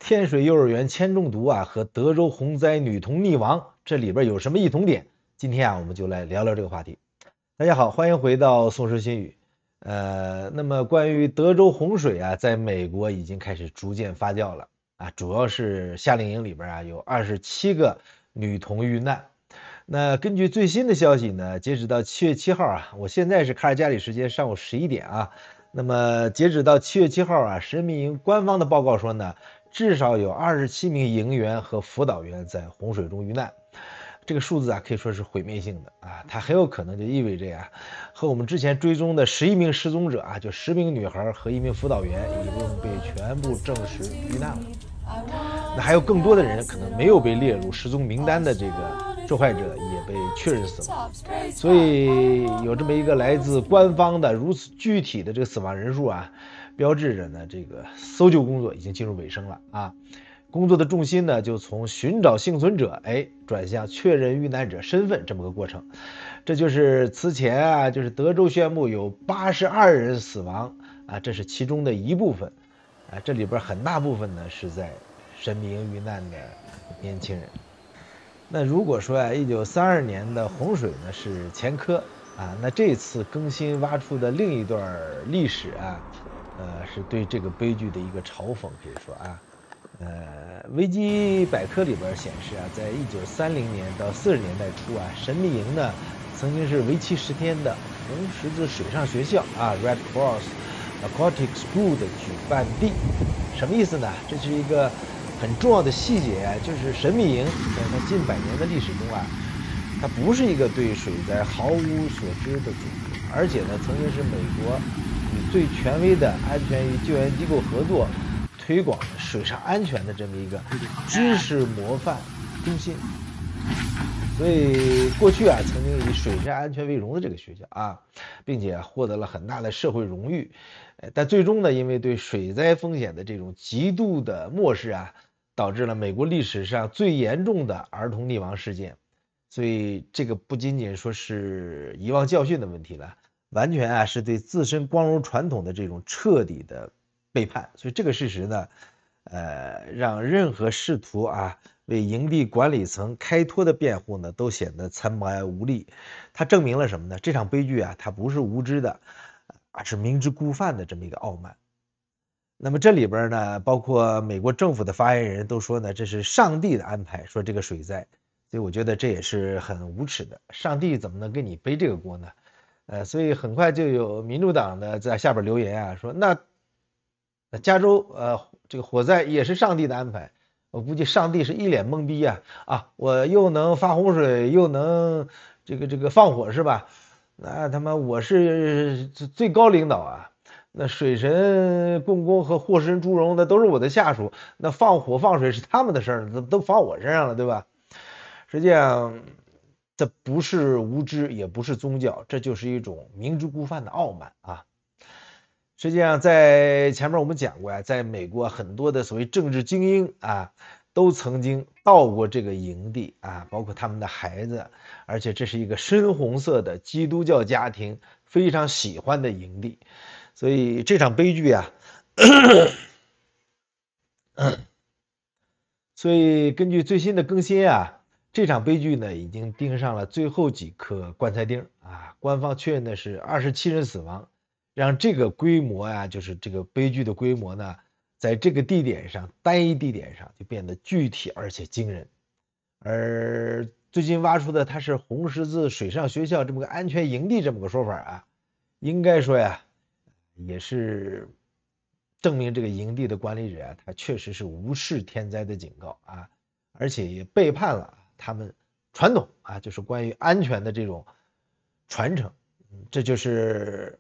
天水幼儿园铅中毒啊和德州洪灾女童溺亡，这里边有什么异同点？今天啊，我们就来聊聊这个话题。大家好，欢迎回到宋诗新语。那么关于德州洪水啊，在美国已经开始逐渐发酵了啊，主要是夏令营里边啊有27个女童遇难。那根据最新的消息呢，截止到7月7号啊，我现在是卡尔加里时间上午11点啊。那么截止到7月7号啊，神秘营官方的报告说呢，至少有27名营员和辅导员在洪水中遇难。这个数字啊，可以说是毁灭性的啊，它很有可能就意味着呀，和我们之前追踪的11名失踪者啊，就10名女孩和1名辅导员，已经被全部证实遇难了。那还有更多的人可能没有被列入失踪名单的这个受害者也被确认死亡，所以有这么一个来自官方的如此具体的这个死亡人数啊，标志着呢这个搜救工作已经进入尾声了啊。工作的重心呢就从寻找幸存者转向确认遇难者身份这么个过程。这就是此前啊，就是德州宣布有82人死亡啊，这是其中的一部分啊，这里边很大部分呢是在神秘营遇难的年轻人。那如果说啊，1932年的洪水呢是前科啊，那这次更新挖出的另一段历史啊，是对这个悲剧的一个嘲讽，可以说啊，维基百科里边显示啊，在1930年到40年代初啊，神秘营呢曾经是为期10天的红十字水上学校啊 （Red Cross Aquatic School） 的举办地。什么意思呢？这是一个很重要的细节啊，就是神秘营在它近100年的历史中啊，它不是一个对水灾毫无所知的组织，而且呢，曾经是美国与最权威的安全与救援机构合作，推广水上安全的这么一个知识模范中心。所以过去啊，曾经以水上安全为荣的这个学校啊，并且获得了很大的社会荣誉，但最终呢，因为对水灾风险的这种极度的漠视啊，导致了美国历史上最严重的儿童溺亡事件。所以这个不仅仅说是遗忘教训的问题了，完全啊是对自身光荣传统的这种彻底的背叛。所以这个事实呢，让任何试图啊为营地管理层开脱的辩护呢，都显得苍白无力。它证明了什么呢？这场悲剧啊，它不是无知的，而是明知故犯的这么一个傲慢。那么这里边呢，包括美国政府的发言人都说呢，这是上帝的安排，说这个水灾，所以我觉得这也是很无耻的。上帝怎么能给你背这个锅呢？所以很快就有民主党的在下边留言啊，说那加州这个火灾也是上帝的安排。我估计上帝是一脸懵逼啊，我又能发洪水，又能这个放火是吧？那他妈我是最高领导啊！那水神共工和祸神朱荣那都是我的下属，那放火放水是他们的事儿，都放我身上了，对吧？实际上，这不是无知，也不是宗教，这就是一种明知故犯的傲慢啊！实际上，在前面我们讲过呀，在美国很多的所谓政治精英啊，都曾经到过这个营地啊，包括他们的孩子，而且这是一个深红色的基督教家庭非常喜欢的营地，所以这场悲剧啊，所以根据最新的更新啊，这场悲剧呢已经钉上了最后几颗棺材钉啊，官方确认的是27人死亡。让这个规模呀，就是这个悲剧的规模呢，在这个地点上，单一地点上就变得具体而且惊人。而最近挖出的它是红十字水上学校这么个安全营地这么个说法啊，应该说呀，也是证明这个营地的管理者啊，他确实是无视天灾的警告啊，而且也背叛了他们传统啊，就是关于安全的这种传承。这就是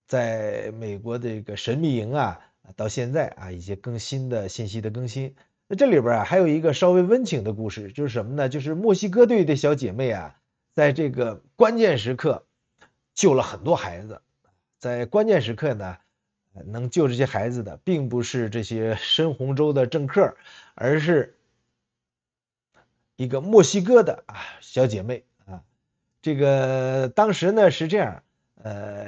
在美国的这个神秘营啊，到现在啊一些更新的信息的更新。那这里边啊还有一个稍微温情的故事，就是什么呢？就是墨西哥队的小姐妹啊，在这个关键时刻救了很多孩子。在关键时刻呢，能救这些孩子的，并不是这些深红州的政客，而是一个墨西哥的小姐妹啊。这个当时呢是这样，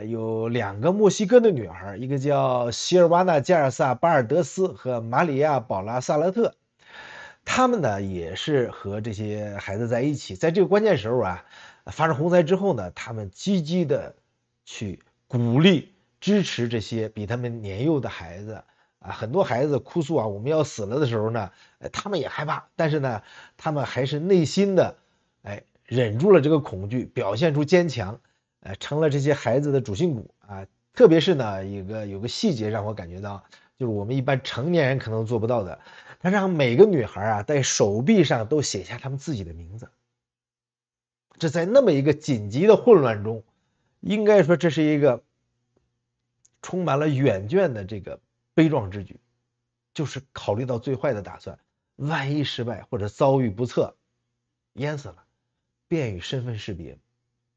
有2个墨西哥的女孩，一个叫希尔瓦娜·加尔萨·巴尔德斯和玛里亚·保拉·萨勒特，他们呢也是和这些孩子在一起，在这个关键时候啊，发生洪灾之后呢，他们积极的去鼓励、支持这些比他们年幼的孩子啊，很多孩子哭诉啊，我们要死了的时候呢，他们也害怕，但是呢，他们还是内心的，忍住了这个恐惧，表现出坚强，成了这些孩子的主心骨啊。特别是呢，有个细节让我感觉到，就是我们一般成年人可能做不到的，他让每个女孩啊在手臂上都写下他们自己的名字。这在那么一个紧急的混乱中，应该说这是一个充满了远见的这个悲壮之举，就是考虑到最坏的打算，万一失败或者遭遇不测，淹死了，便于身份识别。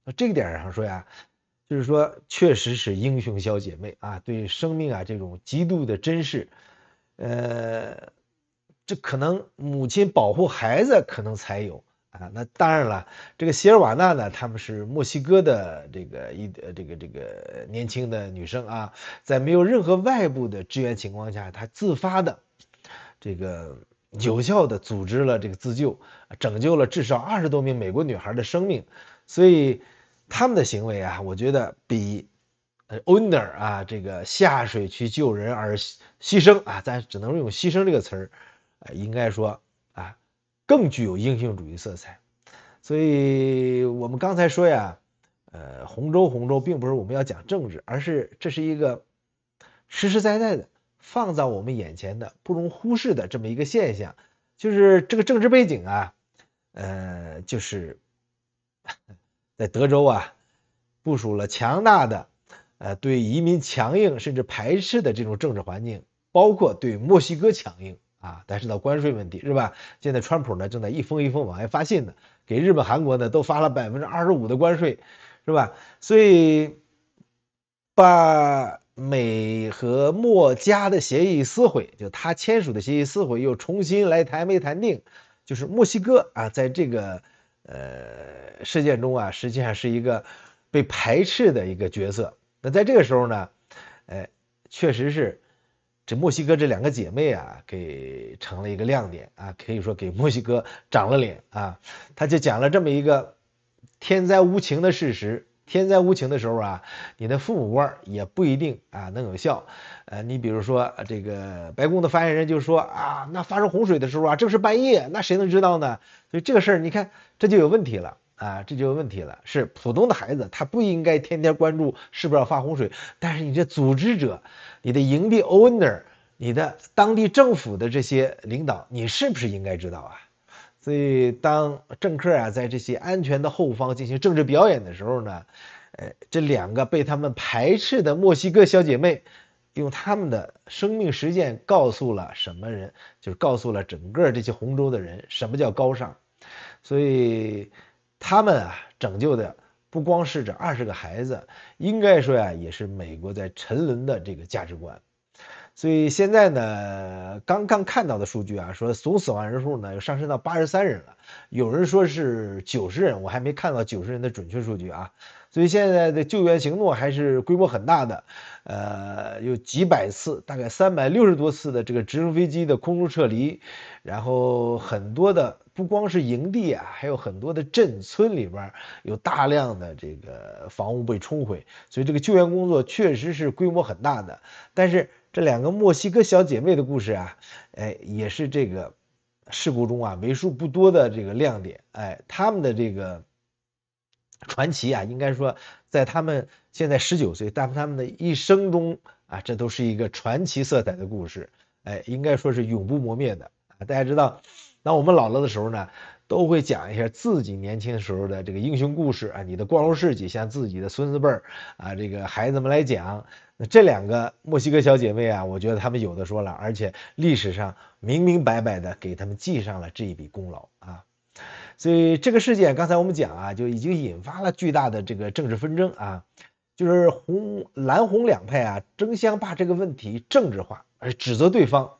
那这个点上说呀，就是说确实是英雄小姐妹啊，对生命啊这种极度的珍视，这可能母亲保护孩子可能才有啊。那当然了，这个席尔瓦纳呢，他们是墨西哥的这个年轻的女生啊，在没有任何外部的支援情况下，她自发的这个有效的组织了这个自救，拯救了至少20多名美国女孩的生命。所以他们的行为啊，我觉得比owner 啊这个下水去救人而牺牲啊，咱只能用牺牲这个词儿，应该说啊更具有英雄主义色彩。所以我们刚才说呀，洪州并不是我们要讲政治，而是这是一个实实在在的放在我们眼前的不容忽视的这么一个现象，就是这个政治背景啊，就是在德州啊部署了强大的对移民强硬甚至排斥的这种政治环境，包括对墨西哥强硬啊，但是到关税问题是吧？现在川普呢正在一封一封往外发信呢，给日本、韩国呢都发了25%的关税，是吧？所以把美和墨加的协议撕毁，就他签署的协议撕毁，又重新来谈没谈定，就是墨西哥啊，在这个事件中啊，实际上是一个被排斥的一个角色。那在这个时候呢，确实是这墨西哥这2个姐妹啊，给成了一个亮点啊，可以说给墨西哥长了脸啊。他就讲了这么一个天灾无情的事实。天灾无情的时候啊，你的父母官也不一定啊能有效。你比如说这个白宫的发言人就说啊，那发生洪水的时候啊，正是半夜，那谁能知道呢？所以这个事儿，你看这就有问题了啊，这就有问题了。是普通的孩子，他不应该天天关注是不是要发洪水，但是你这组织者，你的营地 owner， 你的当地政府的这些领导，你是不是应该知道啊？所以当政客啊在这些安全的后方进行政治表演的时候呢，这2个被他们排斥的墨西哥小姐妹，用他们的生命实践告诉了什么人，就是告诉了整个这些洪州的人什么叫高尚。所以他们啊拯救的不光是这20个孩子，应该说呀也是美国在沉沦的这个价值观。所以现在呢，刚刚看到的数据啊，说总死亡人数呢又上升到83人了，有人说是90人，我还没看到90人的准确数据啊。所以现在的救援行动还是规模很大的，有几百次，大概360多次的这个直升飞机的空中撤离，然后很多的不光是营地啊，还有很多的镇村里边有大量的这个房屋被冲毁，所以这个救援工作确实是规模很大的。但是这2个墨西哥小姐妹的故事啊，也是这个事故中啊为数不多的这个亮点。他们的这个传奇啊，应该说在他们现在19岁，但他们的一生中啊，这都是一个传奇色彩的故事。应该说是永不磨灭的。大家知道，当我们老了的时候呢，都会讲一下自己年轻的时候的这个英雄故事啊，你的光荣事迹向自己的孙子辈儿啊，这个孩子们来讲。那这2个墨西哥小姐妹啊，我觉得她们有的说了，而且历史上明明白白的给她们记上了这一笔功劳啊。所以这个事件刚才我们讲啊，就已经引发了巨大的这个政治纷争啊，就是蓝红2派啊争相把这个问题政治化，而指责对方。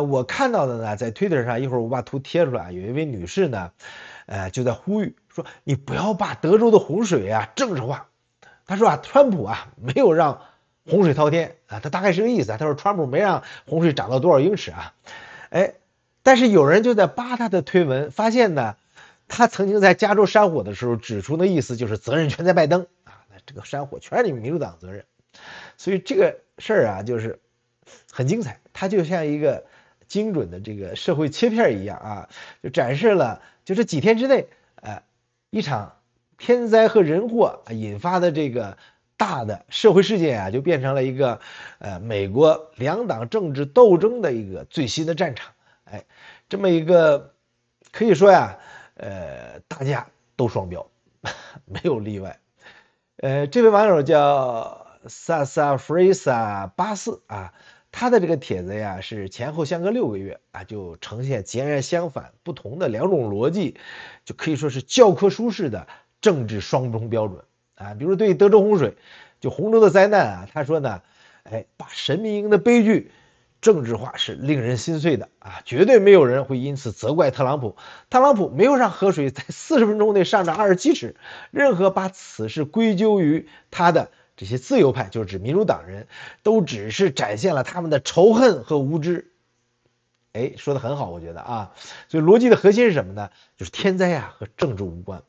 我看到的呢，在 Twitter 上，一会儿我把图贴出来，有一位女士呢，就在呼吁说，你不要把德州的洪水啊政治化。他说啊，川普啊没有让洪水滔天啊，他大概是个意思啊。他说川普没让洪水涨到多少英尺啊，哎，但是有人就在扒他的推文，发现呢，他曾经在加州山火的时候指出的意思就是责任全在拜登啊，那这个山火全是你们民主党责任。所以这个事儿啊，就是很精彩，它就像一个精准的这个社会切片一样啊，就展示了就这几天之内，一场天灾和人祸引发的这个大的社会事件啊，就变成了一个美国两党政治斗争的一个最新的战场。哎，这么一个可以说呀，大家都双标，没有例外。这位网友叫萨萨弗瑞萨84啊，他的这个帖子呀是前后相隔6个月啊，就呈现截然相反不同的两种逻辑，就可以说是教科书式的政治双重标准啊。比如对德州洪水，就洪州的灾难啊，他说呢，把神秘营的悲剧政治化是令人心碎的啊，绝对没有人会因此责怪特朗普。特朗普没有让河水在40分钟内上涨27尺，任何把此事归咎于他的这些自由派，就是指民主党人，都只是展现了他们的仇恨和无知。说得很好，我觉得啊，所以逻辑的核心是什么呢？就是天灾啊和政治无关。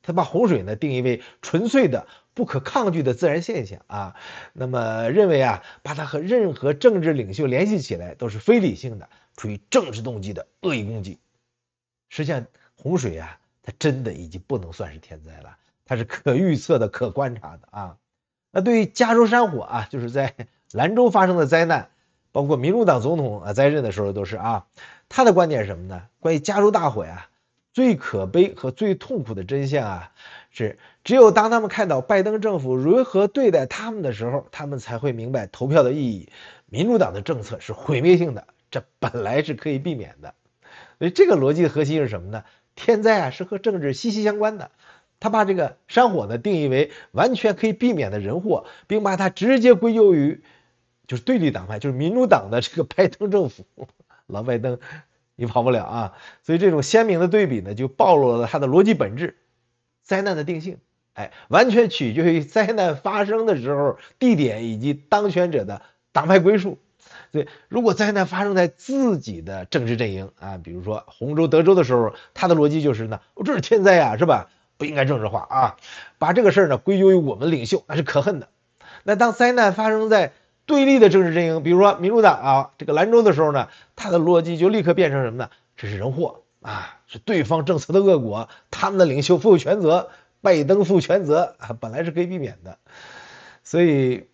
他把洪水呢定义为纯粹的不可抗拒的自然现象啊，那么认为啊，把它和任何政治领袖联系起来都是非理性的，出于政治动机的恶意攻击。实际上，洪水啊，它真的已经不能算是天灾了，它是可预测的、可观察的啊。那对于加州山火啊，就是在兰州发生的灾难，包括民主党总统在任的时候都是啊，他的观点是什么呢？关于加州大火呀，最可悲和最痛苦的真相啊，是只有当他们看到拜登政府如何对待他们的时候，他们才会明白投票的意义。民主党的政策是毁灭性的，这本来是可以避免的。所以这个逻辑的核心是什么呢？天灾啊是和政治息息相关的。他把这个山火呢定义为完全可以避免的人祸，并把它直接归咎于就是对立党派，就是民主党的这个拜登政府。老拜登你跑不了啊！所以这种鲜明的对比呢，就暴露了它的逻辑本质。灾难的定性，完全取决于灾难发生的时候、地点以及当权者的党派归属。所以，如果灾难发生在自己的政治阵营啊，比如说洪州、德州的时候，他的逻辑就是呢，这是天灾呀，是吧？不应该政治化啊，把这个事儿呢归咎于我们领袖，那是可恨的。那当灾难发生在对立的政治阵营，比如说民主党啊，这个兰州的时候呢，他的逻辑就立刻变成什么呢？这是人祸啊，是对方政策的恶果，他们的领袖负有全责，拜登负全责啊，本来是可以避免的。所以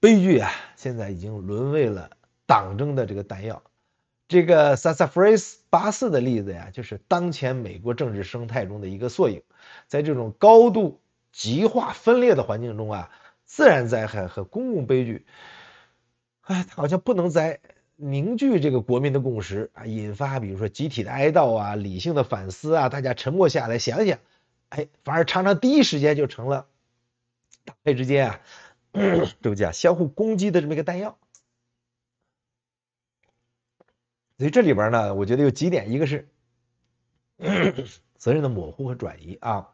悲剧啊，现在已经沦为了党争的这个弹药。这个萨萨弗瑞斯84的例子呀，就是当前美国政治生态中的一个缩影。在这种高度极化分裂的环境中啊，自然灾害和公共悲剧，好像不能再凝聚这个国民的共识啊，引发比如说集体的哀悼啊、理性的反思啊，大家沉默下来想想，反而常常第一时间就成了党派之间啊，对不起啊，相互攻击的这么一个弹药。所以这里边呢，我觉得有几点，一个是责任的模糊和转移啊，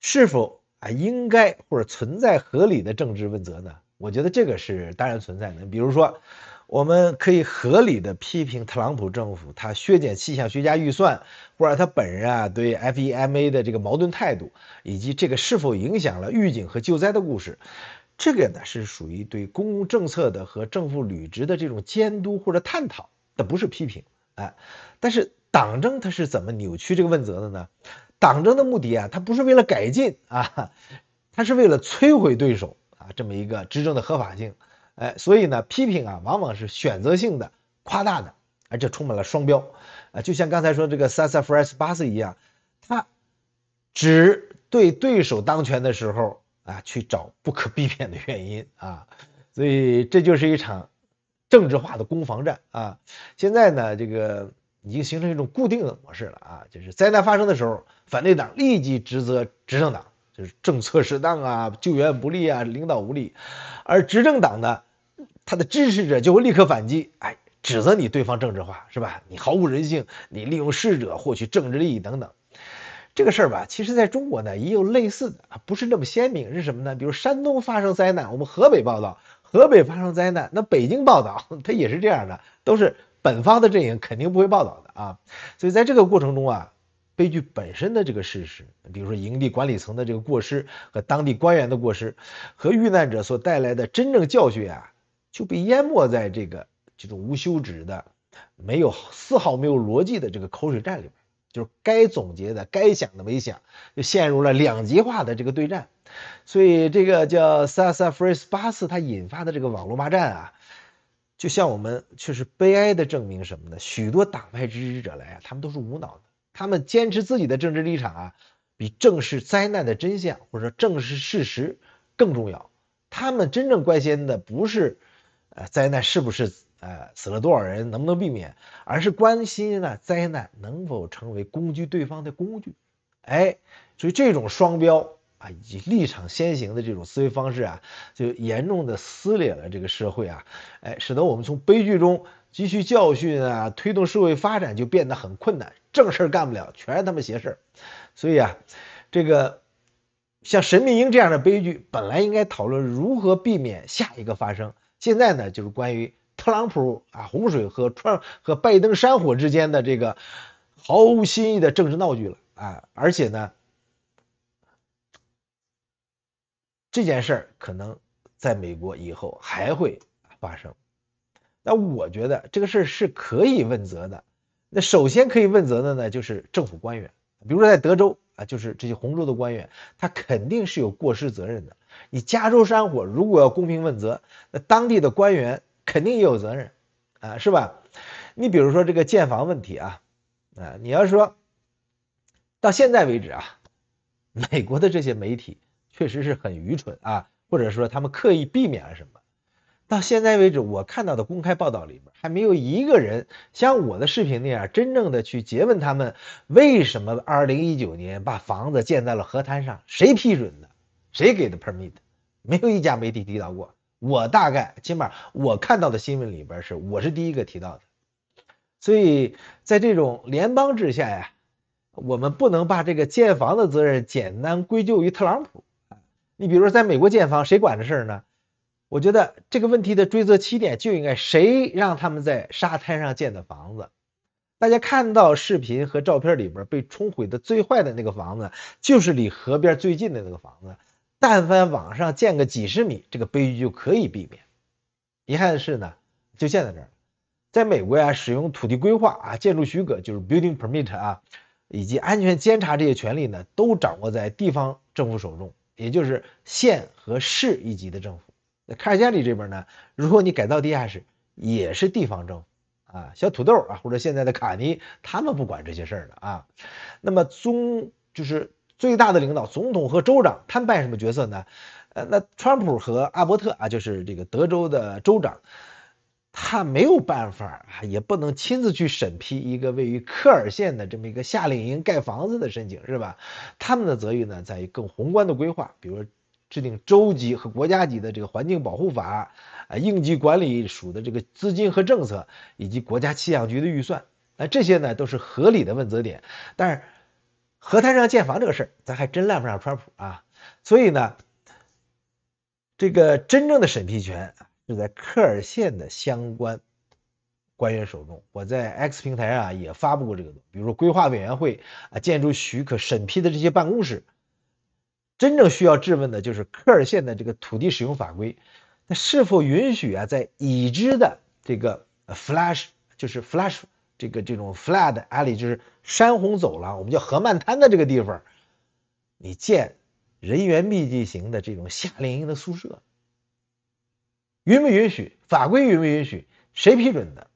是否应该或者存在合理的政治问责呢？我觉得这个是当然存在的。比如说，我们可以合理的批评特朗普政府他削减气象学家预算，或者他本人啊对 FEMA 的这个矛盾态度，以及这个是否影响了预警和救灾的故事。这个呢是属于对公共政策的和政府履职的这种监督或者探讨，这不是批评。但是党争它是怎么扭曲这个问责的呢？党争的目的啊，它不是为了改进啊，它是为了摧毁对手啊，这么一个执政的合法性。所以呢，批评啊，往往是选择性的、夸大的，而且充满了双标。就像刚才说这个萨萨弗莱斯巴斯一样，他只对对手当权的时候去找不可避免的原因啊，所以这就是一场政治化的攻防战啊。现在呢，这个已经形成一种固定的模式了啊，就是灾难发生的时候，反对党立即指责执政党，就是政策失当啊、救援不力啊、领导无力，而执政党呢，他的支持者就会立刻反击，指责你对方政治化，是吧？你毫无人性，你利用适者获取政治利益等等。这个事儿吧，其实在中国呢也有类似的啊，不是那么鲜明，是什么呢？比如山东发生灾难，我们河北报道；河北发生灾难，那北京报道，它也是这样的，都是本方的阵营肯定不会报道的啊。所以在这个过程中啊，悲剧本身的这个事实，比如说营地管理层的这个过失和当地官员的过失，和遇难者所带来的真正教训啊，就被淹没在这种无休止的、丝毫没有逻辑的这个口水战里边。就是该总结的、该想的没想，就陷入了两极化的这个对战。所以这个叫萨萨弗瑞斯巴斯，它引发的这个网络骂战啊，就像我们确实悲哀的证明什么呢？许多党派支持者来啊，他们都是无脑的，他们坚持自己的政治立场啊，比正视灾难的真相或者说正视事实更重要。他们真正关心的不是，灾难是不是死了多少人，能不能避免，而是关心呢灾难能否成为攻击对方的工具。哎，所以这种双标啊，以及立场先行的这种思维方式啊，就严重的撕裂了这个社会啊，使得我们从悲剧中汲取教训啊，推动社会发展就变得很困难，正事干不了，全是他们邪事。所以啊，这个像神秘营这样的悲剧，本来应该讨论如何避免下一个发生，现在呢，就是关于特朗普啊洪水和拜登山火之间的这个毫无新意的政治闹剧了啊！而且呢，这件事儿可能在美国以后还会发生。那我觉得这个事儿是可以问责的。那首先可以问责的呢，就是政府官员，比如说在德州啊，就是这些红州的官员，他肯定是有过失责任的。你加州山火如果要公平问责，那当地的官员肯定也有责任啊，是吧？你比如说这个建房问题啊，你要说到现在为止啊，美国的这些媒体确实是很愚蠢啊，或者说他们刻意避免了什么。到现在为止，我看到的公开报道里边，还没有一个人像我的视频那样，真正的去诘问他们为什么2019年把房子建在了河滩上，谁批准的，谁给的 permit，没有一家媒体提到过。我大概起码我看到的新闻里边我是第一个提到的。所以在这种联邦制下呀，我们不能把这个建房的责任简单归咎于特朗普。你比如说在美国建房，谁管这事儿呢？我觉得这个问题的追责起点就应该谁让他们在沙滩上建的房子。大家看到视频和照片里边被冲毁的最坏的那个房子，就是离河边最近的那个房子。但凡往上建个几十米，这个悲剧就可以避免。遗憾的是呢，就建在这儿。在美国呀，使用土地规划啊、建筑许可就是 building permit 啊，以及安全监察这些权利呢，都掌握在地方政府手中，也就是县和市一级的政府。那卡尔加里这边呢，如果你改造地下室，也是地方政府啊，小土豆啊，或者现在的卡尼，他们不管这些事儿的啊。那么就是最大的领导，总统和州长，他们扮演什么角色呢？那川普和阿伯特啊，就是这个德州的州长，他没有办法啊，也不能亲自去审批一个位于科尔县的这么一个夏令营盖房子的申请，是吧？他们的责任呢，在于更宏观的规划，比如制定州级和国家级的这个环境保护法，应急管理署的这个资金和政策，以及国家气象局的预算，那这些呢都是合理的问责点。但是河滩上建房这个事儿，咱还真赖不上川普啊。所以呢，这个真正的审批权是在科尔县的相关官员手中。我在 X 平台上也发布过这个，比如说规划委员会啊、建筑许可审批的这些办公室。真正需要质问的就是科尔县的这个土地使用法规，那是否允许啊，在已知的这个 flash 这种 flood alley 就是山洪走廊，我们叫河漫滩的这个地方，你建人员密集型的这种夏令营的宿舍，允不允许？法规允不允许？谁批准的？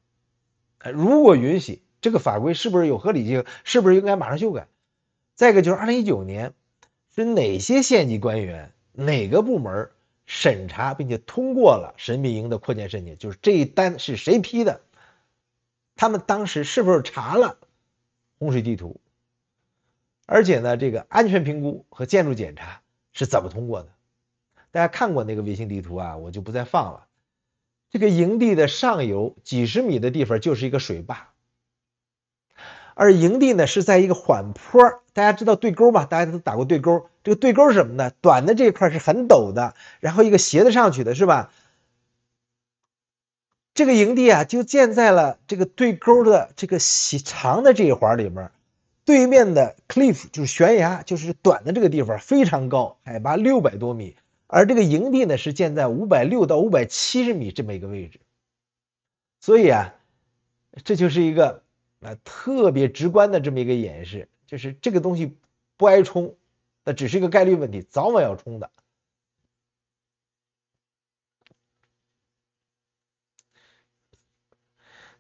如果允许，这个法规是不是有合理性？是不是应该马上修改？再一个就是2019年。是哪些县级官员、哪个部门审查并且通过了神秘营的扩建申请？就是这一单是谁批的？他们当时是不是查了洪水地图？而且呢，这个安全评估和建筑检查是怎么通过的？大家看过那个卫星地图啊，我就不再放了。这个营地的上游几十米的地方就是一个水坝，而营地呢是在一个缓坡，大家知道对沟吧？大家都打过对沟。这个对沟是什么呢？短的这一块是很陡的，然后一个斜的上去的，是吧？这个营地啊，就建在了这个对沟的这个长的这一环里面。对面的 cliff 就是悬崖，就是短的这个地方非常高，海拔600多米，而这个营地呢是建在560到570米这么一个位置。所以啊，这就是一个特别直观的这么一个演示，就是这个东西不挨冲，那只是一个概率问题，早晚要冲的。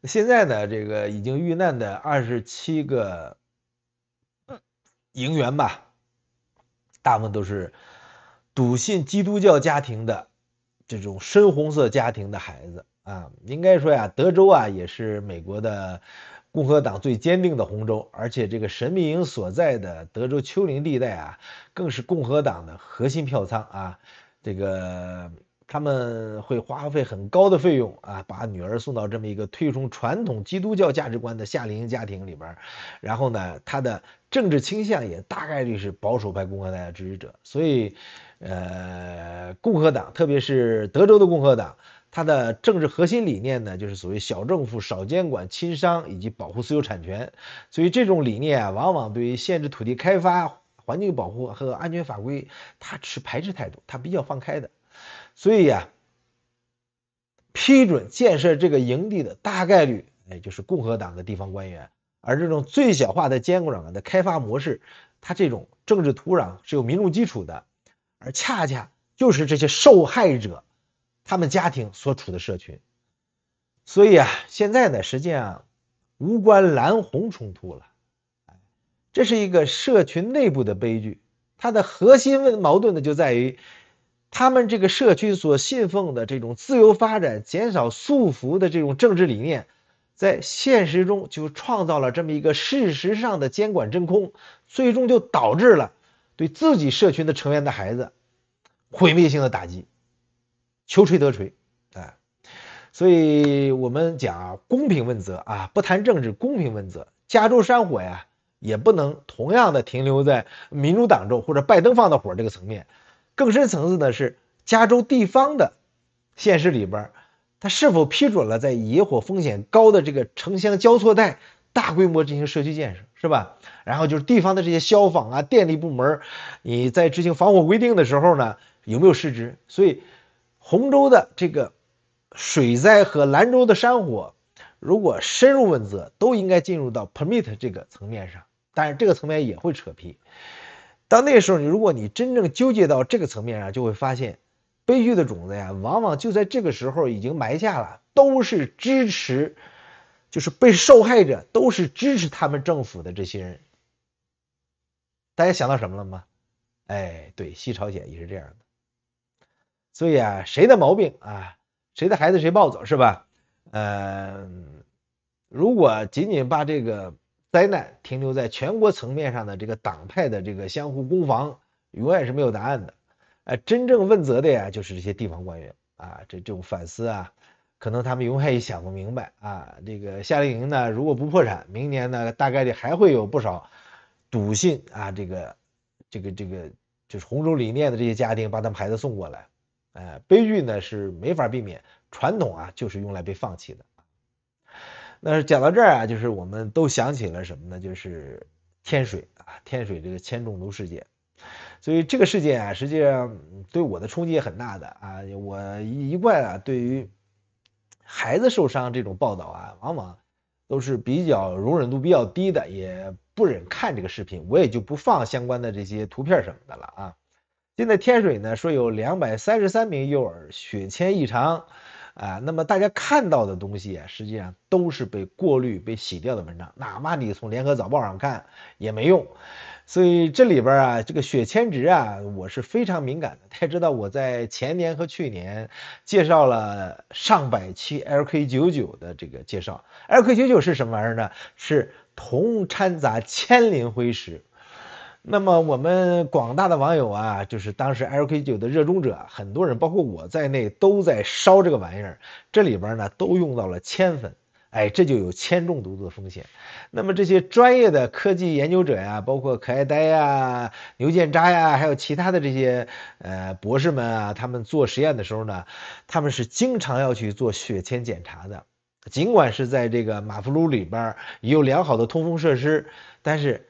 现在呢，这个已经遇难的27个营员吧，大部分都是笃信基督教家庭的这种深红色家庭的孩子啊。应该说呀，德州啊也是美国的共和党最坚定的红州，而且这个神秘营所在的德州丘陵地带啊，更是共和党的核心票仓啊。这个他们会花费很高的费用啊，把女儿送到这么一个推崇传统基督教价值观的夏令营家庭里边，然后呢，他的政治倾向也大概率是保守派共和党的支持者，所以，共和党，特别是德州的共和党，它的政治核心理念呢，就是所谓小政府、少监管、亲商以及保护私有产权。所以这种理念啊，往往对于限制土地开发、环境保护和安全法规，它持排斥态度，它比较放开的。所以呀，批准建设这个营地的大概率，就是共和党的地方官员。而这种最小化的监管的开发模式，它这种政治土壤是有民主基础的，而恰恰就是这些受害者他们家庭所处的社群。所以啊，现在呢，实际上无关蓝红冲突了，这是一个社群内部的悲剧。它的核心矛盾呢，就在于他们这个社区所信奉的这种自由发展、减少束缚的这种政治理念，在现实中就创造了这么一个事实上的监管真空，最终就导致了对自己社群的成员的孩子毁灭性的打击，求锤得锤，哎，所以我们讲啊，公平问责啊，不谈政治，公平问责。加州山火呀，也不能同样的停留在民主党州或者拜登放的火这个层面，更深层次的是加州地方的现实里边，他是否批准了在野火风险高的这个城乡交错带大规模进行社区建设，是吧？然后就是地方的这些消防啊、电力部门，你在执行防火规定的时候呢，有没有失职？所以，红州的这个水灾和兰州的山火，如果深入问责，都应该进入到 permit 这个层面上，但是这个层面也会扯皮。到那时候，如果你真正纠结到这个层面上，就会发现悲剧的种子呀，往往就在这个时候已经埋下了，都是支持，就是被受害者都是支持他们政府的这些人。大家想到什么了吗？哎，对，西朝鲜也是这样的。所以啊，谁的毛病啊，谁的孩子谁抱走，是吧？如果仅仅把这个灾难停留在全国层面上的这个党派的这个相互攻防，永远是没有答案的。真正问责的呀，就是这些地方官员啊，这种反思啊，可能他们永远也想不明白啊。这个夏令营呢，如果不破产，明年呢，大概率还会有不少笃信啊，这个就是红州理念的这些家庭把他们孩子送过来。悲剧呢是没法避免，传统啊就是用来被放弃的。那讲到这儿啊，就是我们都想起了什么呢？就是天水啊，天水这个铅中毒事件。所以这个事件啊，实际上对我的冲击也很大的啊。我一贯啊，对于孩子受伤这种报道啊，往往都是比较容忍度比较低的，也不忍看这个视频，我也就不放相关的这些图片什么的了啊。现在天水呢说有233名幼儿血铅异常，那么大家看到的东西啊，实际上都是被过滤、被洗掉的文章，哪怕你从联合早报上看也没用。所以这里边啊，这个血铅值啊，我是非常敏感的。大家知道我在前年和去年介绍了上百期 LK99的这个介绍。LK99是什么玩意儿呢？是铜掺杂铅磷灰石。那么我们广大的网友啊，就是当时 LK9的热衷者，很多人包括我在内都在烧这个玩意儿，这里边呢都用到了铅粉。哎，这就有铅中毒的风险。那么这些专业的科技研究者呀，包括可爱呆呀、牛建渣呀，还有其他的这些博士们啊，他们做实验的时候呢，他们是经常要去做血铅检查的。尽管是在这个马弗鲁里边也有良好的通风设施，但是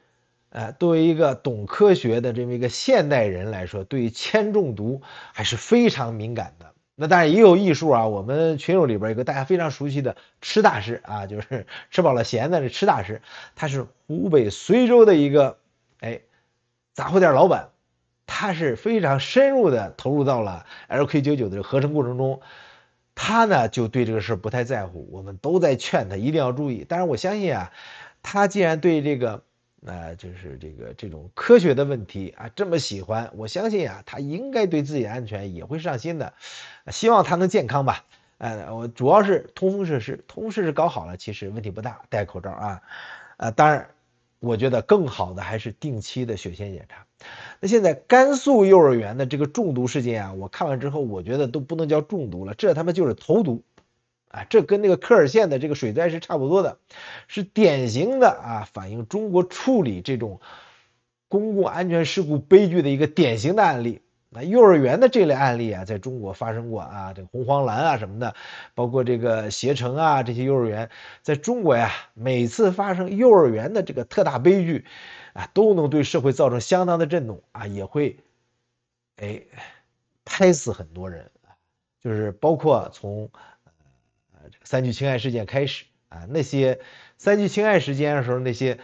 作为一个懂科学的这么一个现代人来说，对于铅中毒还是非常敏感的。那当然也有艺术啊，我们群友里边有个大家非常熟悉的吃大师啊，就是吃饱了闲的这吃大师，他是湖北随州的一个杂货店老板，他是非常深入的投入到了 LK99的合成过程中。他呢就对这个事不太在乎，我们都在劝他一定要注意。当然我相信啊，他既然对这个就是这种科学的问题啊这么喜欢，我相信啊他应该对自己的安全也会上心的。希望他能健康吧。我主要是通风设施，通风设施搞好了，其实问题不大，戴口罩啊。当然，我觉得更好的还是定期的血铅检查。那现在甘肃幼儿园的这个中毒事件啊，我看完之后，我觉得都不能叫中毒了，这他妈就是投毒啊！这跟那个科尔县的这个水灾是差不多的，是典型的反映中国处理这种公共安全事故悲剧的一个典型的案例。那幼儿园的这类案例啊，在中国发生过啊，这个红黄蓝啊什么的，包括这个携程啊这些幼儿园，在中国呀，每次发生幼儿园的这个特大悲剧都能对社会造成相当的震动啊，也会拍死很多人啊，就是包括从这个三聚氰胺事件开始啊，那些三聚氰胺事件的时候，那些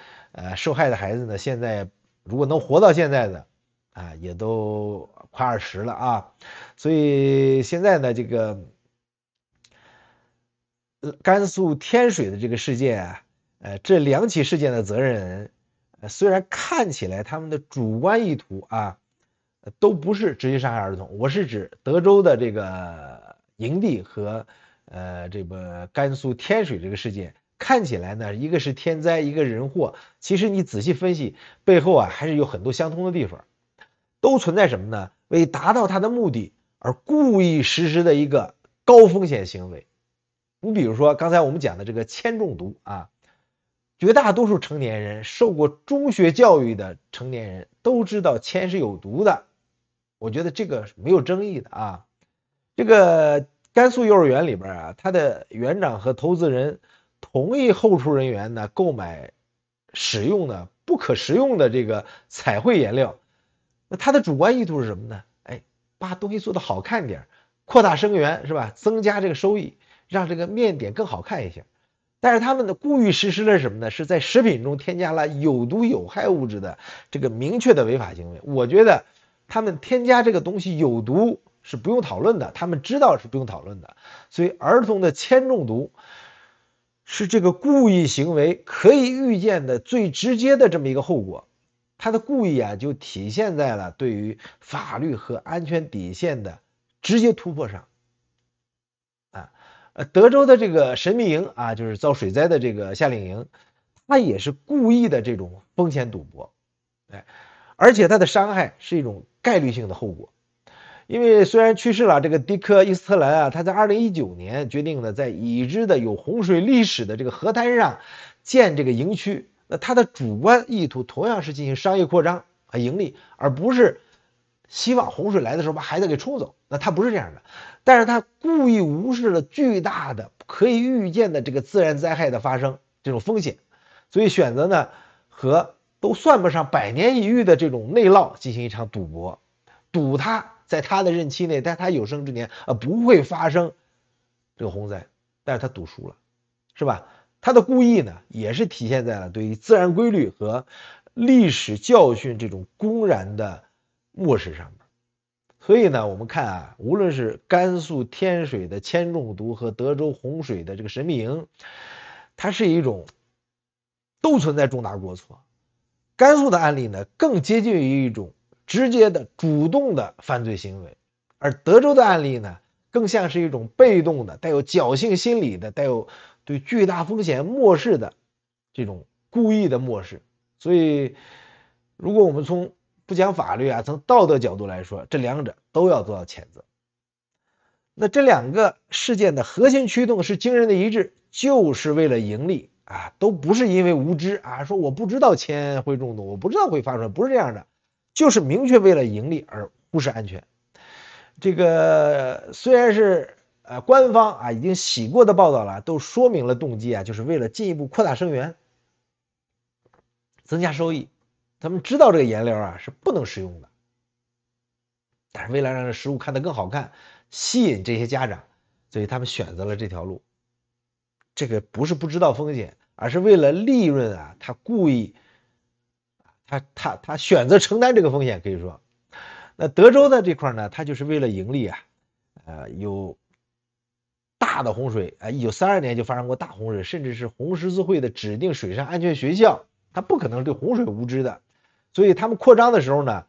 受害的孩子呢，现在如果能活到现在的也都快20了啊，所以现在呢，这个甘肃天水的这个事件啊，这2起事件的责任人，虽然看起来他们的主观意图都不是直接伤害儿童，我是指德州的这个营地和这个甘肃天水这个事件，看起来呢，一个是天灾，一个人祸，其实你仔细分析，背后还是有很多相通的地方，都存在什么呢？为达到他的目的而故意实施的一个高风险行为。你比如说刚才我们讲的这个铅中毒啊，绝大多数成年人受过中学教育的成年人都知道铅是有毒的，我觉得这个是没有争议的啊。这个甘肃幼儿园里边他的园长和投资人同意后厨人员呢购买使用呢不可食用的这个彩绘颜料，那他的主观意图是什么呢？把东西做得好看点，扩大生源是吧？增加这个收益，让这个面点更好看一些。但是他们的故意实施了什么呢？是在食品中添加了有毒有害物质的这个明确的违法行为。我觉得他们添加这个东西有毒是不用讨论的，他们知道是不用讨论的。所以儿童的铅中毒是这个故意行为可以预见的最直接的这么一个后果。他的故意就体现在了对于法律和安全底线的直接突破上。德州的这个神秘营就是遭水灾的这个夏令营，他也是故意的这种风险赌博，而且他的伤害是一种概率性的后果。因为虽然去世了，这个迪克·伊斯特兰他在2019年决定呢，在已知的有洪水历史的这个河滩上建这个营区，那他的主观意图同样是进行商业扩张和盈利，而不是希望洪水来的时候把孩子给冲走，那他不是这样的。但是他故意无视了巨大的可以预见的这个自然灾害的发生这种风险，所以选择呢和都算不上百年一遇的这种内涝进行一场赌博，赌他在他的任期内，在他有生之年不会发生这个洪灾，但是他赌输了，是吧？他的故意呢也是体现在了对于自然规律和历史教训这种公然的漠视上面。所以呢，我们看无论是甘肃天水的铅中毒和德州洪水的这个神秘营，它是一种都存在重大过错。甘肃的案例呢，更接近于一种直接的主动的犯罪行为，而德州的案例呢，更像是一种被动的带有侥幸心理的带有对巨大风险漠视的这种故意的漠视。所以如果我们从不讲法律从道德角度来说，这2者都要做到谴责。那这两个事件的核心驱动是惊人的一致，就是为了盈利啊，都不是因为无知啊，说我不知道铅会中毒，我不知道会发出来，不是这样的，就是明确为了盈利而忽视安全。这个虽然是官方啊已经洗过的报道了，都说明了动机啊，就是为了进一步扩大生源，增加收益。他们知道这个颜料啊是不能食用的，但是为了让这食物看得更好看，吸引这些家长，所以他们选择了这条路。这个不是不知道风险，而是为了利润啊，他故意，他选择承担这个风险，可以说。那德州的这块呢，它就是为了盈利啊，有大的洪水啊，1932年就发生过大洪水，甚至是红十字会的指定水上安全学校，它不可能对洪水无知的，所以他们扩张的时候呢，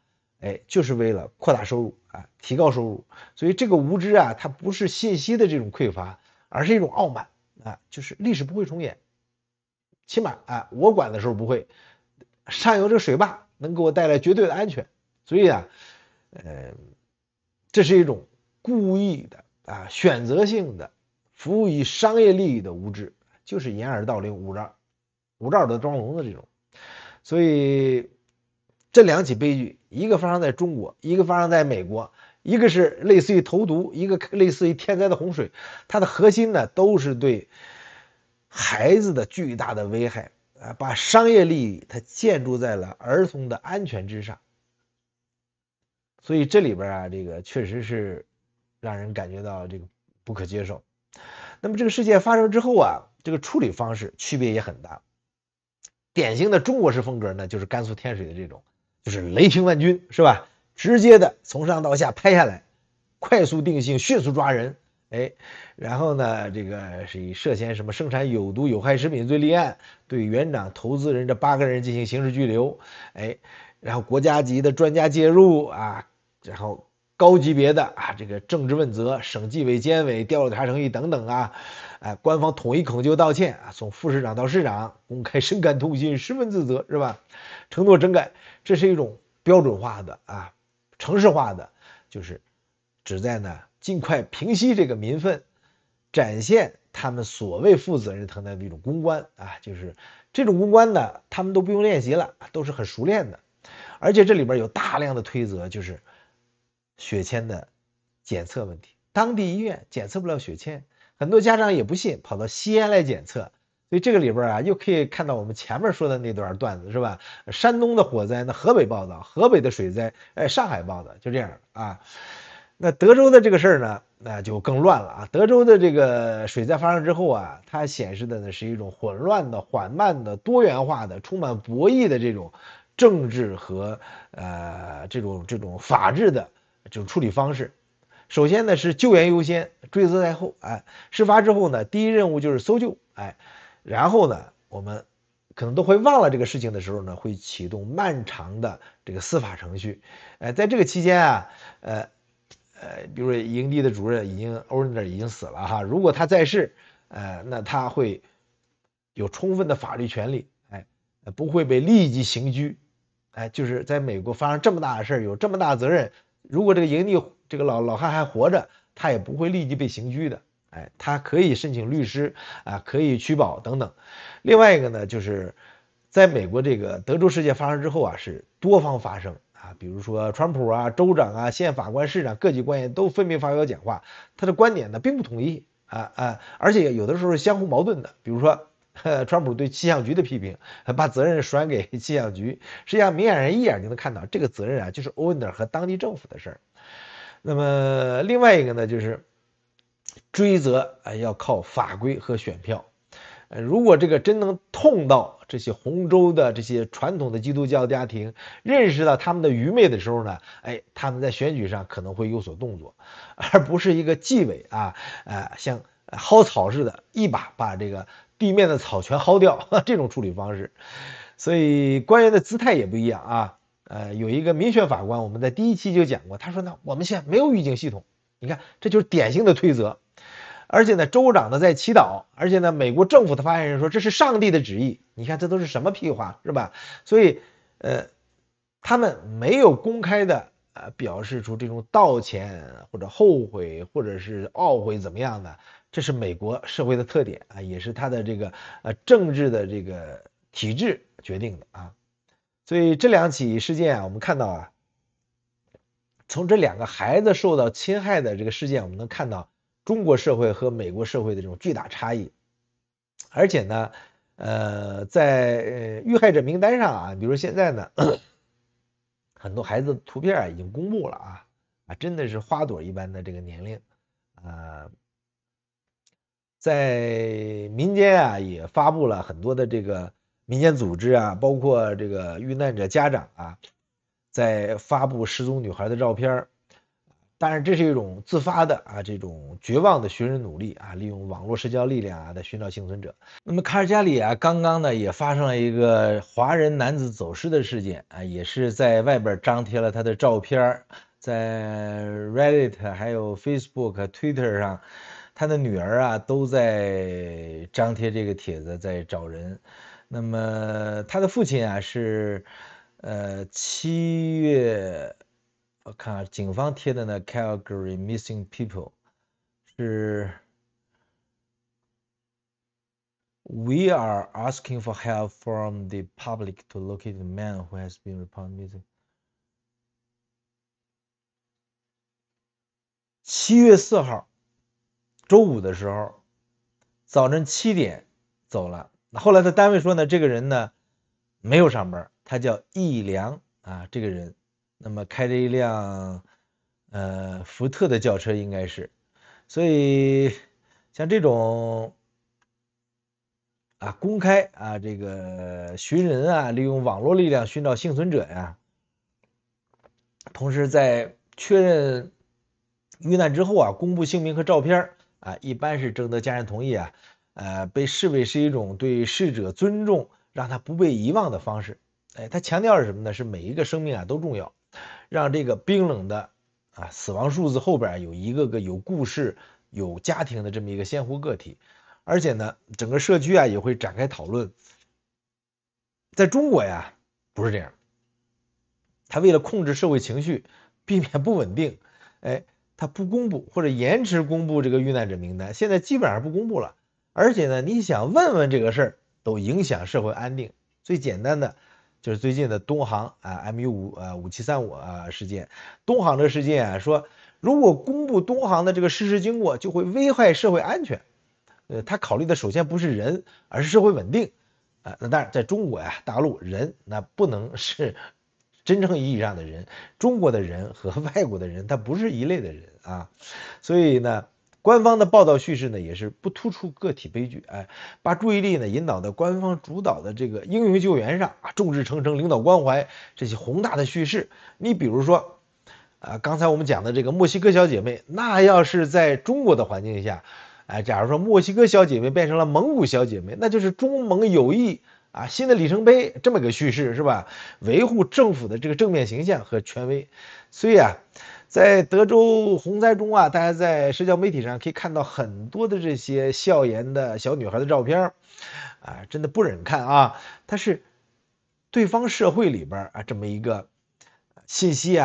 就是为了扩大收入啊，提高收入，所以这个无知啊，它不是信息的这种匮乏，而是一种傲慢啊，就是历史不会重演，起码啊，我管的时候不会，上游这个水坝能给我带来绝对的安全，所以啊。这是一种故意的啊，选择性的服务于商业利益的无知，就是掩耳盗铃、五照的装聋的这种。所以这两起悲剧，一个发生在中国，一个发生在美国，一个是类似于投毒，一个类似于天灾的洪水，它的核心呢都是对孩子的巨大的危害啊，把商业利益它建筑在了儿童的安全之上。所以这里边啊，这个确实是让人感觉到这个不可接受。那么这个事件发生之后啊，这个处理方式区别也很大。典型的中国式风格呢，就是甘肃天水的这种，就是雷霆万钧，是吧？直接的从上到下拍下来，快速定性，迅速抓人。然后呢，这个是以涉嫌什么生产有毒有害食品罪立案，对园长、投资人这8个人进行刑事拘留。然后国家级的专家介入啊。然后高级别的啊，这个政治问责，省纪委监委调查程序等等啊，官方统一恳求道歉啊，从副市长到市长公开深感痛心，十分自责，是吧？承诺整改，这是一种标准化的啊，程式化的，就是旨在呢尽快平息这个民愤，展现他们所谓负责任承担的一种公关啊，就是这种公关呢，他们都不用练习了，都是很熟练的，而且这里边有大量的推责，就是血铅的检测问题，当地医院检测不了血铅，很多家长也不信，跑到西安来检测。所以这个里边啊，又可以看到我们前面说的那段段子，是吧？山东的火灾，那河北报道；河北的水灾，上海报道，就这样啊。那德州的这个事儿呢，那就更乱了啊。德州的这个水灾发生之后啊，它显示的呢是一种混乱的、缓慢的、多元化的、充满博弈的这种政治和这种法治的这种处理方式。首先呢是救援优先，追责在后。事发之后呢，第一任务就是搜救。然后呢，我们可能都会忘了这个事情的时候呢，会启动漫长的这个司法程序。在这个期间啊，比如说营地的主任欧仁德已经死了哈，如果他在世，那他会有充分的法律权利，不会被立即刑拘。就是在美国发生这么大的事儿，有这么大的责任，如果这个营地这个老汉还活着，他也不会立即被刑拘的。他可以申请律师啊，可以取保等等。另外一个呢，就是在美国这个德州事件发生之后啊，是多方发声啊，比如说川普啊、州长啊、县法官、市长各级官员都分别发表讲话，他的观点呢并不统一而且有的时候是相互矛盾的。比如说川普对气象局的批评，把责任甩给气象局，实际上明眼人一眼就能看到这个责任啊就是欧文德和当地政府的事儿。那么另外一个呢，就是追责要靠法规和选票。如果这个真能痛到这些红州的这些传统的基督教家庭，认识到他们的愚昧的时候呢，他们在选举上可能会有所动作，而不是一个纪委像薅草似的，一把把这个地面的草全薅掉这种处理方式。所以官员的姿态也不一样啊。有一个民选法官，我们在第一期就讲过，他说呢，我们现在没有预警系统，你看这就是典型的推责。而且呢，州长呢在祈祷，而且呢，美国政府的发言人说这是上帝的旨意。你看这都是什么屁话，是吧？所以他们没有公开的表示出这种道歉或者后悔或者是懊悔怎么样的，这是美国社会的特点啊，也是它的这个政治的这个体制决定的啊。所以这两起事件啊，我们看到啊，从这两个孩子受到侵害的这个事件，我们能看到中国社会和美国社会的这种巨大差异。而且呢，在遇害者名单上啊，比如现在呢，很多孩子的图片啊已经公布了真的是花朵一般的这个年龄，在民间啊也发布了很多的这个民间组织啊，包括这个遇难者家长啊，在发布失踪女孩的照片。当然，这是一种自发的这种绝望的寻人努力利用网络社交力量来寻找幸存者。那么卡尔加里刚刚呢也发生了一个华人男子走失的事件也是在外边张贴了他的照片，在 Reddit 还有 Facebook、Twitter 上，他的女儿都在张贴这个帖子，在找人。那么他的父亲是7月。我看警方贴的呢 ，Calgary Missing People 是 We are asking for help from the public to locate the man who has been reported missing。7月4号，周五的时候，早晨7点走了。后来他单位说呢，这个人呢没有上班，他叫易良这个人。那么开着一辆福特的轿车应该是，所以像这种公开这个寻人利用网络力量寻找幸存者同时在确认遇难之后公布姓名和照片一般是征得家人同意被视为是一种对逝者尊重，让他不被遗忘的方式。他强调是什么呢？是每一个生命都重要。让这个冰冷的死亡数字后边有一个个有故事、有家庭的这么一个鲜活个体，而且呢，整个社区也会展开讨论。在中国不是这样，他为了控制社会情绪，避免不稳定，他不公布或者延迟公布这个遇难者名单，现在基本上不公布了。而且呢，你想问问这个事儿，都影响社会安定。最简单的。就是最近的东航MU5735事件，东航这个事件说，如果公布东航的这个事实经过，就会危害社会安全。他考虑的首先不是人，而是社会稳定。那当然，在中国大陆人那不能是真正意义上的人，中国的人和外国的人他不是一类的人所以呢。官方的报道叙事呢，也是不突出个体悲剧，把注意力呢引导到官方主导的这个英雄救援上众志成城、领导关怀这些宏大的叙事。你比如说，刚才我们讲的这个墨西哥小姐妹，那要是在中国的环境下，假如说墨西哥小姐妹变成了蒙古小姐妹，那就是中蒙友谊新的里程碑，这么个叙事是吧？维护政府的这个正面形象和权威。所以在德州洪灾中大家在社交媒体上可以看到很多的这些笑颜的小女孩的照片真的不忍看它是对方社会里边这么一个信息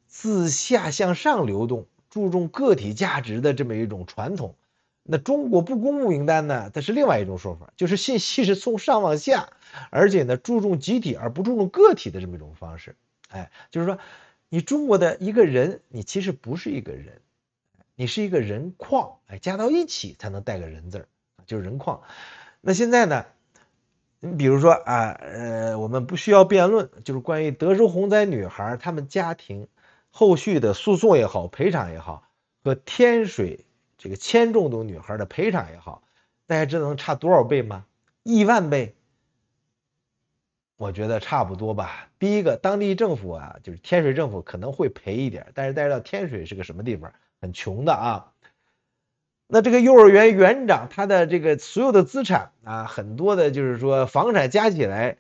自下向上流动，注重个体价值的这么一种传统。那中国不公布名单呢，它是另外一种说法，就是信息是从上往下，而且呢注重集体而不注重个体的这么一种方式。就是说。你中国的一个人，你其实不是一个人，你是一个人矿，加到一起才能带个人字就是人矿。那现在呢，你比如说我们不需要辩论，就是关于德州洪灾女孩她们家庭后续的诉讼也好，赔偿也好，和天水这个铅中毒女孩的赔偿也好，大家知道能差多少倍吗？1万倍。我觉得差不多吧。第一个，当地政府就是天水政府可能会赔一点，但是大家知道天水是个什么地方，很穷的那这个幼儿园园长他的这个所有的资产很多的就是说房产加起来，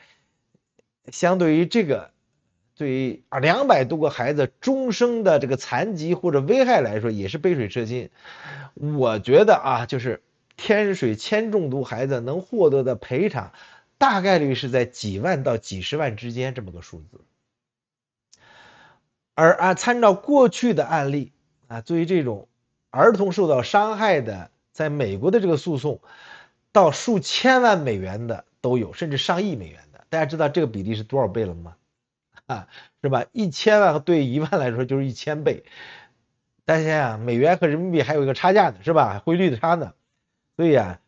相对于这个对于200多个孩子终生的这个残疾或者危害来说，也是杯水车薪。我觉得就是天水铅中毒孩子能获得的赔偿。大概率是在几万到几十万之间这么个数字。而参照过去的案例啊，对于这种儿童受到伤害的，在美国的这个诉讼，到数千万美元的都有，甚至上亿美元的。大家知道这个比例是多少倍了吗？啊，是吧？1000万对1万来说就是1000倍。大家想想，美元和人民币还有一个差价呢，是吧？汇率的差呢，所以啊，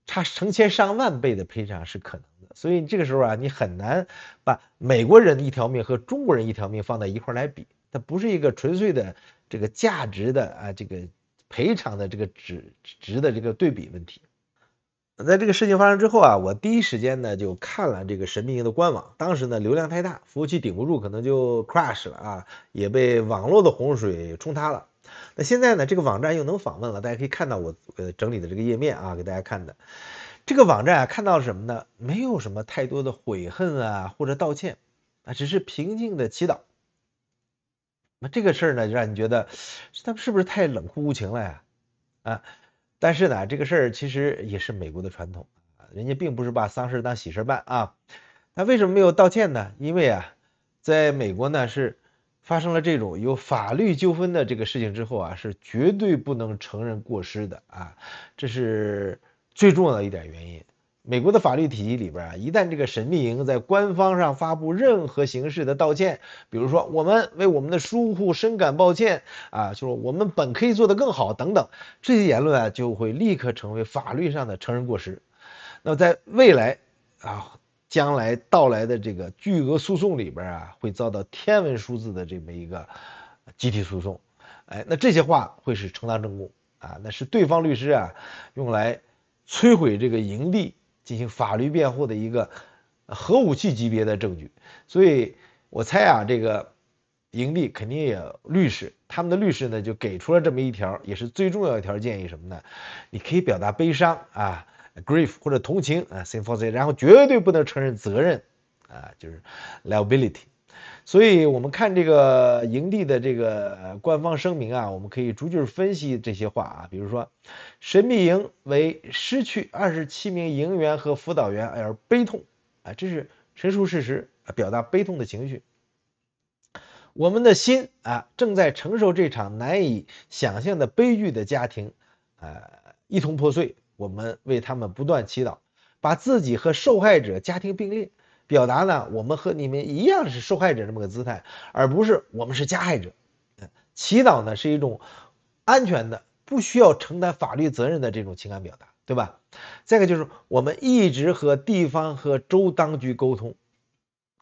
差成千上万倍的赔偿是可能的。所以这个时候啊，你很难把美国人一条命和中国人一条命放在一块来比，它不是一个纯粹的这个价值的啊，这个赔偿的这个值的这个对比问题。在这个事情发生之后啊，我第一时间呢就看了这个神秘营的官网。当时呢流量太大，服务器顶不住，可能就 crash 了啊，也被网络的洪水冲塌了。那现在呢，这个网站又能访问了，大家可以看到我整理的这个页面啊，给大家看的。这个网站啊，看到什么呢？没有什么太多的悔恨啊或者道歉啊，只是平静的祈祷。那这个事儿呢，就让你觉得他们是不是太冷酷无情了呀？啊，但是呢，这个事儿其实也是美国的传统啊，人家并不是把丧事当喜事办啊。他为什么没有道歉呢？因为啊，在美国呢是发生了这种有法律纠纷的这个事情之后啊，是绝对不能承认过失的啊，这是最重要的一点原因。美国的法律体系里边啊，一旦这个神秘营在官方上发布任何形式的道歉，比如说我们为我们的疏忽深感抱歉啊，就是我们本可以做得更好等等，这些言论啊就会立刻成为法律上的承认过失。那么在未来啊，将来到来的这个巨额诉讼里边啊，会遭到天文数字的这么一个集体诉讼。哎，那这些话会是承当证供啊，那是对方律师啊用来摧毁这个营地进行法律辩护的一个核武器级别的证据。所以我猜啊，这个营地肯定也有律师，他们的律师呢就给出了这么一条，也是最重要的一条建议，什么呢？你可以表达悲伤啊，grief 或者同情啊，sympathy，然后绝对不能承认责任啊，就是 liability。所以我们看这个营地的这个官方声明啊，我们可以逐句分析这些话啊，比如说，神秘营为失去27名营员和辅导员而悲痛啊，这是陈述事实啊，表达悲痛的情绪。我们的心啊，正在承受这场难以想象的悲剧的家庭，一同破碎。我们为他们不断祈祷，把自己和受害者家庭并列，表达呢，我们和你们一样是受害者这么个姿态，而不是我们是加害者。祈祷呢是一种安全的、不需要承担法律责任的这种情感表达，对吧？再一个就是我们一直和地方和州当局沟通，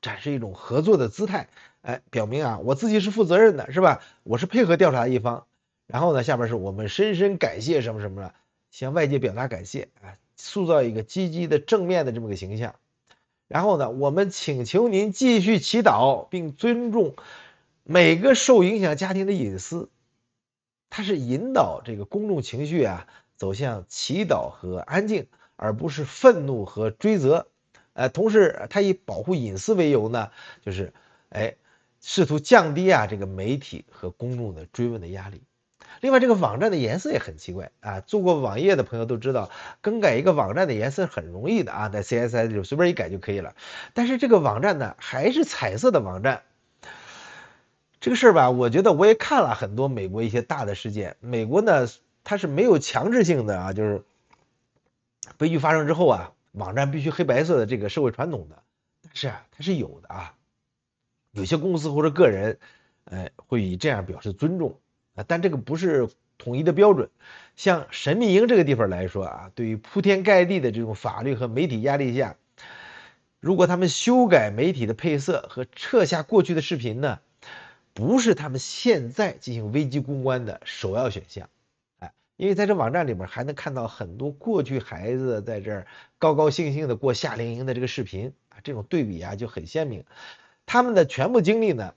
展示一种合作的姿态，哎，表明啊，我自己是负责任的，是吧？我是配合调查的一方。然后呢，下边是我们深深感谢什么什么的，向外界表达感谢，啊，塑造一个积极的正面的这么个形象。然后呢，我们请求您继续祈祷，并尊重每个受影响家庭的隐私。它是引导这个公众情绪啊走向祈祷和安静，而不是愤怒和追责。同时它以保护隐私为由呢，就是试图降低啊这个媒体和公众的追问的压力。另外，这个网站的颜色也很奇怪啊，做过网页的朋友都知道，更改一个网站的颜色很容易的啊，在 CSS 里随便一改就可以了。但是这个网站呢，还是彩色的网站。这个事儿吧，我觉得我也看了很多美国一些大的事件。美国呢，它是没有强制性的啊，就是悲剧发生之后啊，网站必须黑白色的这个社会传统的。但是啊，它是有的啊，有些公司或者个人，会以这样表示尊重啊，但这个不是统一的标准。像神秘营这个地方来说啊，对于铺天盖地的这种法律和媒体压力下，如果他们修改媒体的配色和撤下过去的视频呢？不是他们现在进行危机公关的首要选项，因为在这网站里面还能看到很多过去孩子在这儿高高兴兴的过夏令营的这个视频啊，这种对比啊就很鲜明。他们的全部精力呢，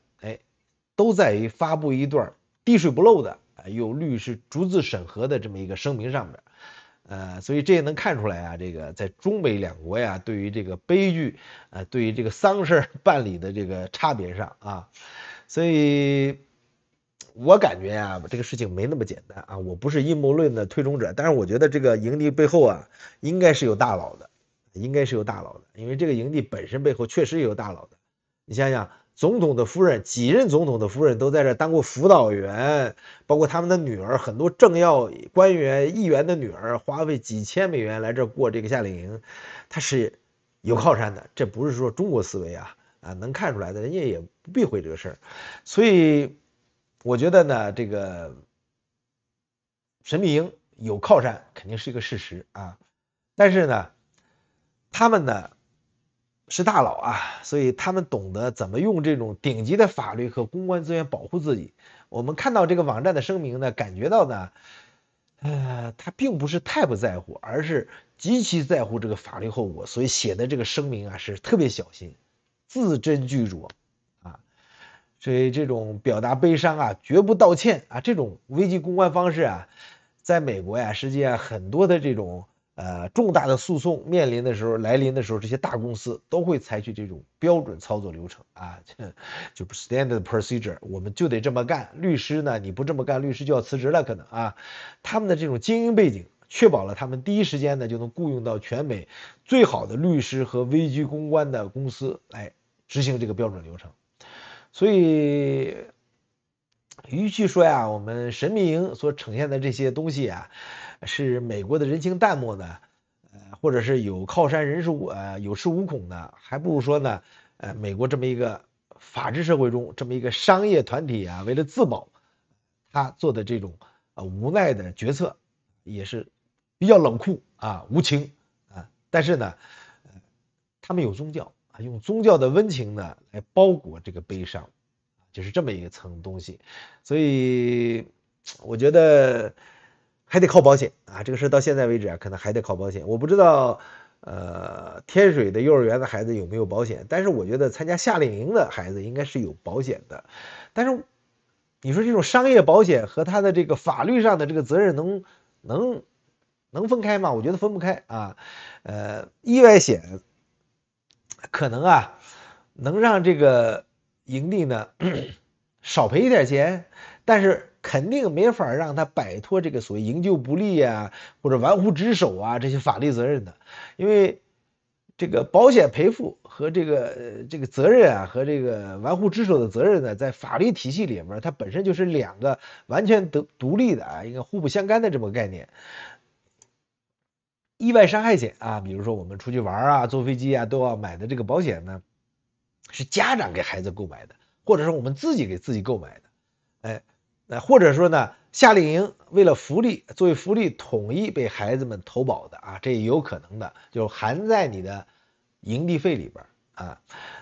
都在于发布一段滴水不漏的有律师逐字审核的这么一个声明上面。所以这也能看出来啊，这个在中美两国呀，对于这个悲剧，对于这个丧事办理的这个差别上啊。所以我感觉啊，这个事情没那么简单啊。我不是阴谋论的推崇者，但是我觉得这个营地背后啊，应该是有大佬的，因为这个营地本身背后确实有大佬的。你想想，总统的夫人，几任总统的夫人都在这当过辅导员，包括他们的女儿，很多政要、官员、议员的女儿，花费几千美元来这过这个夏令营，他是有靠山的，这不是说中国思维能看出来的，人家也不避讳这个事儿，所以我觉得呢，这个神秘营有靠山肯定是一个事实啊，但是呢，他们呢是大佬所以他们懂得怎么用这种顶级的法律和公关资源保护自己。我们看到这个网站的声明呢，感觉到呢，他并不是太不在乎，而是极其在乎这个法律后果，所以写的这个声明是特别小心，字斟句酌啊。所以这种表达悲伤绝不道歉这种危机公关方式在美国实际上很多的这种重大的诉讼来临的时候，这些大公司都会采取这种标准操作流程就 standard procedure， 我们就得这么干。律师呢，你不这么干，律师就要辞职了，可能他们的这种精英背景，确保了他们第一时间呢就能雇佣到全美最好的律师和危机公关的公司来执行这个标准流程。所以，与其说我们神秘营所呈现的这些东西是美国的人情淡漠呢，或者是有靠山人士有恃无恐的，还不如说呢，美国这么一个法治社会中，这么一个商业团体为了自保，他做的这种无奈的决策，也是比较冷酷无情但是呢，他们有宗教用宗教的温情呢来包裹这个悲伤，就是这么一个层东西，所以我觉得还得靠保险这个事到现在为止可能还得靠保险。我不知道天水的幼儿园的孩子有没有保险，但是我觉得参加夏令营的孩子应该是有保险的。但是你说这种商业保险和他的这个法律上的这个责任能分开吗？我觉得分不开意外险可能能让这个营地呢少赔一点钱，但是肯定没法让他摆脱这个所谓营救不力或者玩忽职守这些法律责任的，因为这个保险赔付和这个责任和这个玩忽职守的责任呢，在法律体系里面，它本身就是两个完全独立的一个互不相干的这么个概念。意外伤害险比如说我们出去玩坐飞机都要买的这个保险呢，是家长给孩子购买的，或者说我们自己给自己购买的，或者说呢，夏令营为了作为福利统一被孩子们投保的这也有可能的，就含在你的营地费里边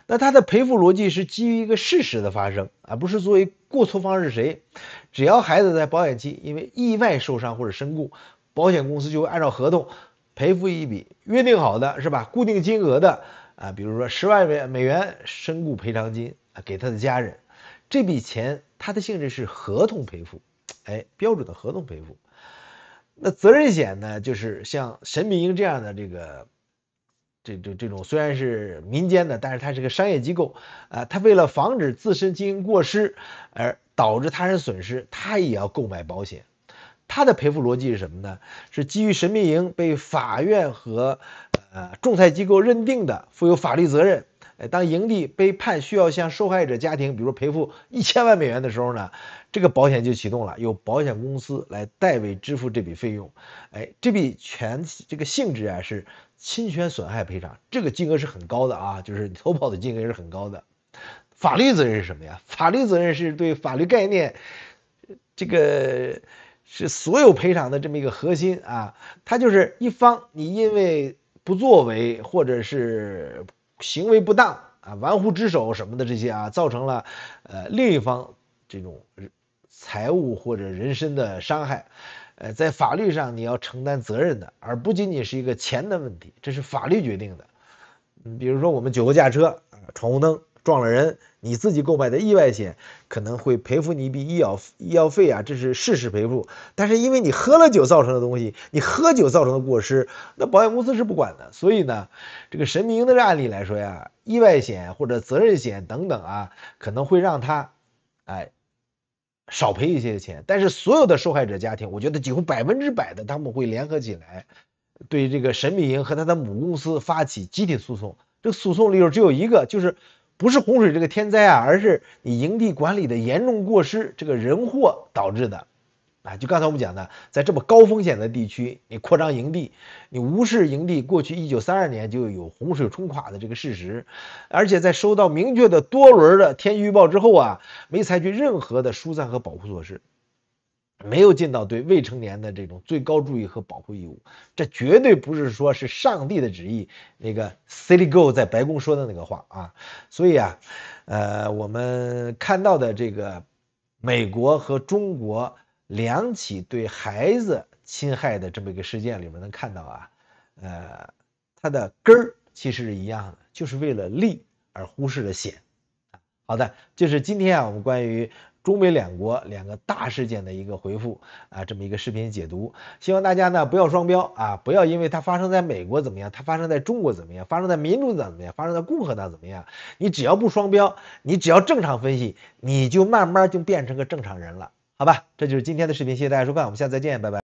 那它的赔付逻辑是基于一个事实的发生不是作为过错方是谁。只要孩子在保险期因为意外受伤或者身故，保险公司就会按照合同赔付一笔约定好的是吧固定金额的比如说10万美元身故赔偿金给他的家人。这笔钱它的性质是合同赔付，标准的合同赔付。那责任险呢，就是像神秘营这样的这种虽然是民间的，但是它是个商业机构它为了防止自身经营过失而导致他人损失，他也要购买保险。它的赔付逻辑是什么呢？是基于神秘营被法院和仲裁机构认定的负有法律责任。当营地被判需要向受害者家庭，比如赔付1000万美元的时候呢，这个保险就启动了，由保险公司来代为支付这笔费用。这笔这个性质是侵权损害赔偿，这个金额是很高的就是投保的金额是很高的。法律责任是什么呀？法律责任是对法律概念这个是所有赔偿的这么一个核心它就是一方你因为不作为或者是行为不当玩忽职守什么的这些造成了另一方这种财物或者人身的伤害，在法律上你要承担责任的，而不仅仅是一个钱的问题，这是法律决定的。比如说我们酒后驾车闯红灯撞了人，你自己购买的意外险可能会赔付你一笔医药费这是事实赔付。但是因为你喝了酒造成的东西，你喝酒造成的过失，那保险公司是不管的。所以呢，这个神秘营的案例来说意外险或者责任险等等可能会让他少赔一些钱。但是所有的受害者家庭，我觉得几乎100%的他们会联合起来，对这个神秘营和他的母公司发起集体诉讼。这个诉讼理由只有一个，就是不是洪水这个天灾啊，而是你营地管理的严重过失，这个人祸导致的。啊，就刚才我们讲的，在这么高风险的地区，你扩张营地，你无视营地过去1932年就有洪水冲垮的这个事实，而且在收到明确的多轮的天气预报之后啊，没采取任何的疏散和保护措施，没有尽到对未成年的这种最高注意和保护义务，这绝对不是说是上帝的旨意。那个 City Go 在白宫说的那个话啊，所以啊，我们看到的这个美国和中国两起对孩子侵害的这么一个事件里面能看到啊，它的根儿其实是一样的，就是为了利而忽视了险。好的，这是今天啊我们关于中美两国两个大事件的一个回复啊，这么一个视频解读。希望大家呢不要双标啊，不要因为它发生在美国怎么样，它发生在中国怎么样，发生在民主党怎么样，发生在共和党怎么样，你只要不双标，你只要正常分析，你就慢慢就变成个正常人了，好吧？这就是今天的视频，谢谢大家收看，我们下次再见，拜拜。